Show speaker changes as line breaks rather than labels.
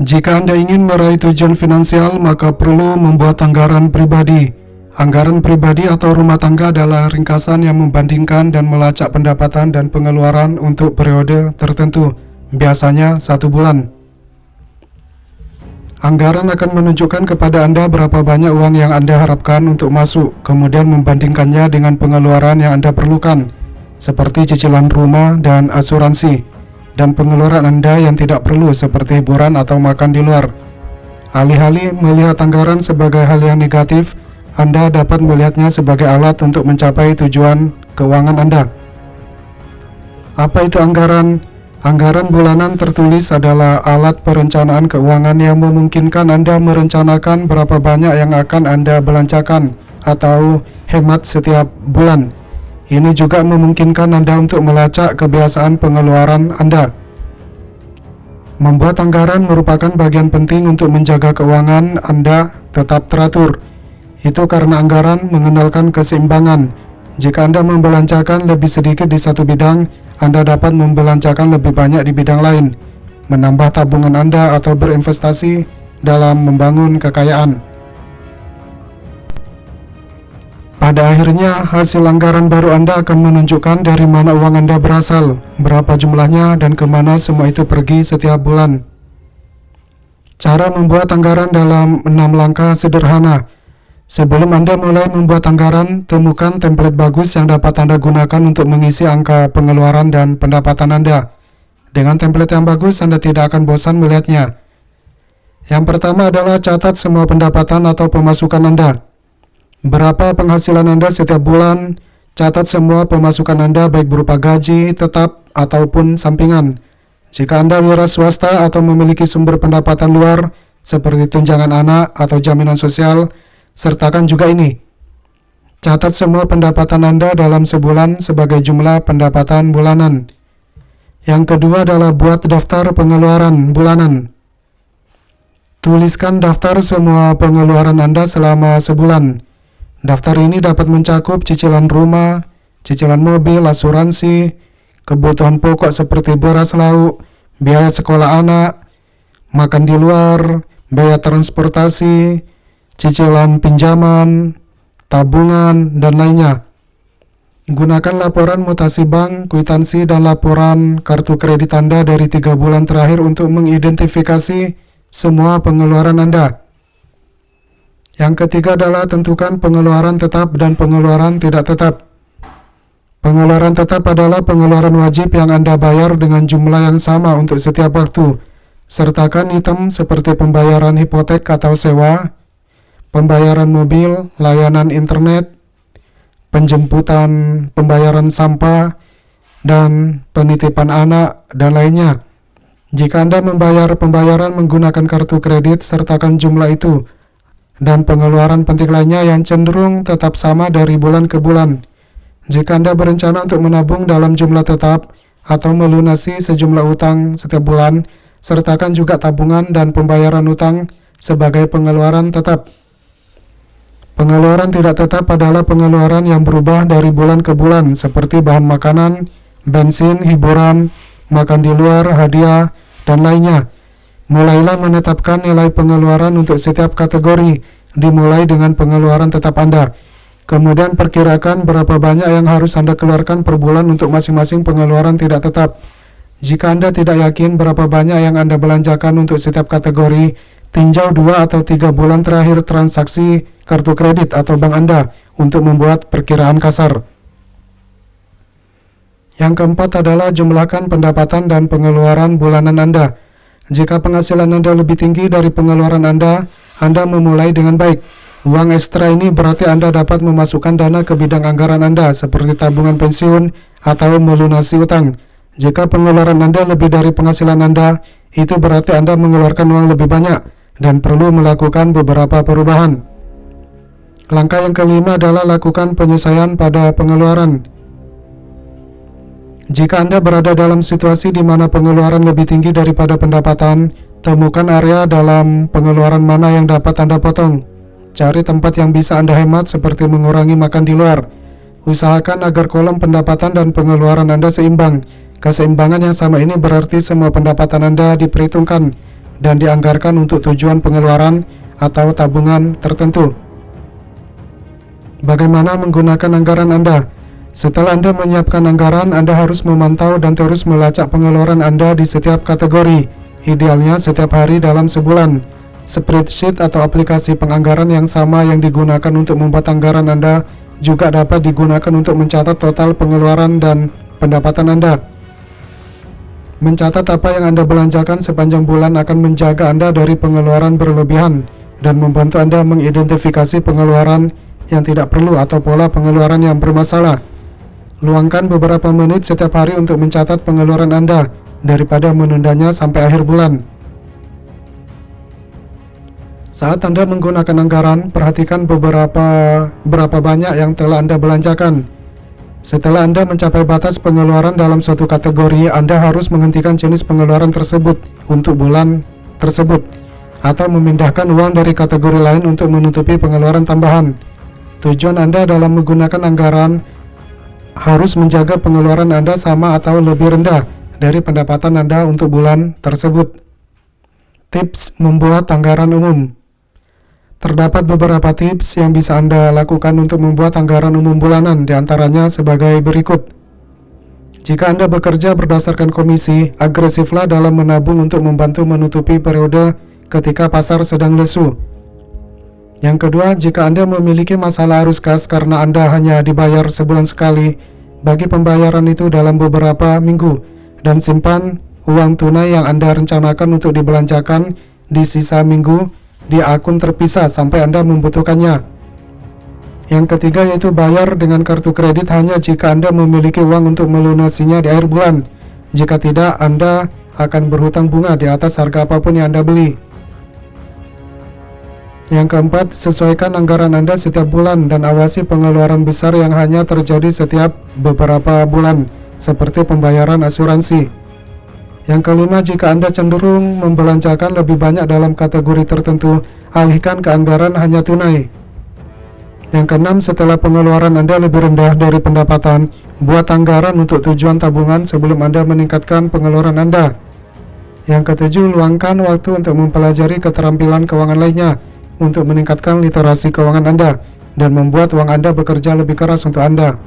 Jika Anda ingin meraih tujuan finansial, maka perlu membuat anggaran pribadi. Anggaran pribadi atau rumah tangga adalah ringkasan yang membandingkan dan melacak pendapatan dan pengeluaran untuk periode tertentu, biasanya 1 bulan. Anggaran akan menunjukkan kepada Anda berapa banyak uang yang Anda harapkan untuk masuk, kemudian membandingkannya dengan pengeluaran yang Anda perlukan, seperti cicilan rumah dan asuransi, dan pengeluaran Anda yang tidak perlu seperti hiburan atau makan di luar. Alih-alih melihat anggaran sebagai hal yang negatif, Anda dapat melihatnya sebagai alat untuk mencapai tujuan keuangan Anda. Apa itu anggaran? Anggaran bulanan tertulis adalah alat perencanaan keuangan yang memungkinkan Anda merencanakan berapa banyak yang akan Anda belanjakan atau hemat setiap bulan. Ini juga memungkinkan Anda untuk melacak kebiasaan pengeluaran Anda. Membuat anggaran merupakan bagian penting untuk menjaga keuangan Anda tetap teratur. Itu karena anggaran mengenalkan keseimbangan. Jika Anda membelanjakan lebih sedikit di satu bidang, Anda dapat membelanjakan lebih banyak di bidang lain, menambah tabungan Anda atau berinvestasi dalam membangun kekayaan. Pada akhirnya, hasil anggaran baru Anda akan menunjukkan dari mana uang Anda berasal, berapa jumlahnya, dan kemana semua itu pergi setiap bulan. Cara membuat anggaran dalam 6 langkah sederhana. Sebelum Anda mulai membuat anggaran, temukan template bagus yang dapat Anda gunakan untuk mengisi angka pengeluaran dan pendapatan Anda. Dengan template yang bagus, Anda tidak akan bosan melihatnya. Yang pertama adalah catat semua pendapatan atau pemasukan Anda. Berapa penghasilan Anda setiap bulan? Catat semua pemasukan Anda baik berupa gaji, tetap, ataupun sampingan. Jika Anda wira swasta atau memiliki sumber pendapatan luar, seperti tunjangan anak atau jaminan sosial, sertakan juga ini. Catat semua pendapatan Anda dalam sebulan sebagai jumlah pendapatan bulanan. Yang kedua adalah buat daftar pengeluaran bulanan. Tuliskan daftar semua pengeluaran Anda selama sebulan. Daftar ini dapat mencakup cicilan rumah, cicilan mobil, asuransi, kebutuhan pokok seperti beras, lauk, biaya sekolah anak, makan di luar, biaya transportasi, cicilan pinjaman, tabungan, dan lainnya. Gunakan laporan mutasi bank, kwitansi, dan laporan kartu kredit Anda dari 3 bulan terakhir untuk mengidentifikasi semua pengeluaran Anda. Yang ketiga adalah tentukan pengeluaran tetap dan pengeluaran tidak tetap. Pengeluaran tetap adalah pengeluaran wajib yang Anda bayar dengan jumlah yang sama untuk setiap waktu. Sertakan item seperti pembayaran hipotek atau sewa, pembayaran mobil, layanan internet, penjemputan, pembayaran sampah, dan penitipan anak, dan lainnya. Jika Anda membayar pembayaran menggunakan kartu kredit, sertakan jumlah itu, dan pengeluaran penting lainnya yang cenderung tetap sama dari bulan ke bulan. Jika Anda berencana untuk menabung dalam jumlah tetap atau melunasi sejumlah utang setiap bulan, sertakan juga tabungan dan pembayaran utang sebagai pengeluaran tetap. Pengeluaran tidak tetap adalah pengeluaran yang berubah dari bulan ke bulan, seperti bahan makanan, bensin, hiburan, makan di luar, hadiah, dan lainnya. Mulailah menetapkan nilai pengeluaran untuk setiap kategori, dimulai dengan pengeluaran tetap Anda. Kemudian perkirakan berapa banyak yang harus Anda keluarkan per bulan untuk masing-masing pengeluaran tidak tetap. Jika Anda tidak yakin berapa banyak yang Anda belanjakan untuk setiap kategori, tinjau 2 atau 3 bulan terakhir transaksi kartu kredit atau bank Anda untuk membuat perkiraan kasar. Yang keempat adalah jumlahkan pendapatan dan pengeluaran bulanan Anda. Jika penghasilan Anda lebih tinggi dari pengeluaran Anda memulai dengan baik. Uang ekstra ini berarti Anda dapat memasukkan dana ke bidang anggaran Anda seperti tabungan pensiun atau melunasi utang. Jika pengeluaran Anda lebih dari penghasilan Anda, itu berarti Anda mengeluarkan uang lebih banyak dan perlu melakukan beberapa perubahan. Langkah yang kelima adalah lakukan penyesuaian pada pengeluaran. Jika Anda berada dalam situasi di mana pengeluaran lebih tinggi daripada pendapatan, temukan area dalam pengeluaran mana yang dapat Anda potong. Cari tempat yang bisa Anda hemat seperti mengurangi makan di luar. Usahakan agar kolom pendapatan dan pengeluaran Anda seimbang. Keseimbangan yang sama ini berarti semua pendapatan Anda diperhitungkan dan dianggarkan untuk tujuan pengeluaran atau tabungan tertentu. Bagaimana menggunakan anggaran Anda? Setelah Anda menyiapkan anggaran, Anda harus memantau dan terus melacak pengeluaran Anda di setiap kategori, idealnya setiap hari dalam sebulan. Spreadsheet atau aplikasi penganggaran yang sama yang digunakan untuk membuat anggaran Anda juga dapat digunakan untuk mencatat total pengeluaran dan pendapatan Anda. Mencatat apa yang Anda belanjakan sepanjang bulan akan menjaga Anda dari pengeluaran berlebihan dan membantu Anda mengidentifikasi pengeluaran yang tidak perlu atau pola pengeluaran yang bermasalah. Luangkan beberapa menit setiap hari untuk mencatat pengeluaran Anda daripada menundanya sampai akhir bulan. Saat Anda menggunakan anggaran, perhatikan berapa banyak yang telah Anda belanjakan. Setelah Anda mencapai batas pengeluaran dalam suatu kategori, Anda harus menghentikan jenis pengeluaran tersebut untuk bulan tersebut atau memindahkan uang dari kategori lain untuk menutupi pengeluaran tambahan. Tujuan Anda dalam menggunakan anggaran harus menjaga pengeluaran Anda sama atau lebih rendah dari pendapatan Anda untuk bulan tersebut. Tips membuat anggaran umum. Terdapat beberapa tips yang bisa Anda lakukan untuk membuat anggaran umum bulanan, diantaranya sebagai berikut. Jika Anda bekerja berdasarkan komisi, agresiflah dalam menabung untuk membantu menutupi periode ketika pasar sedang lesu. Yang kedua, jika Anda memiliki masalah arus kas karena Anda hanya dibayar sebulan sekali, bagi pembayaran itu dalam beberapa minggu dan simpan uang tunai yang Anda rencanakan untuk dibelanjakan di sisa minggu di akun terpisah sampai Anda membutuhkannya. Yang ketiga yaitu bayar dengan kartu kredit hanya jika Anda memiliki uang untuk melunasinya di akhir bulan. Jika tidak, Anda akan berhutang bunga di atas harga apapun yang Anda beli. Yang keempat, sesuaikan anggaran Anda setiap bulan dan awasi pengeluaran besar yang hanya terjadi setiap beberapa bulan, seperti pembayaran asuransi. Yang kelima, jika Anda cenderung membelanjakan lebih banyak dalam kategori tertentu, alihkan ke anggaran hanya tunai. Yang keenam, setelah pengeluaran Anda lebih rendah dari pendapatan, buat anggaran untuk tujuan tabungan sebelum Anda meningkatkan pengeluaran Anda. Yang ketujuh, luangkan waktu untuk mempelajari keterampilan keuangan lainnya untuk meningkatkan literasi keuangan Anda dan membuat uang Anda bekerja lebih keras untuk Anda.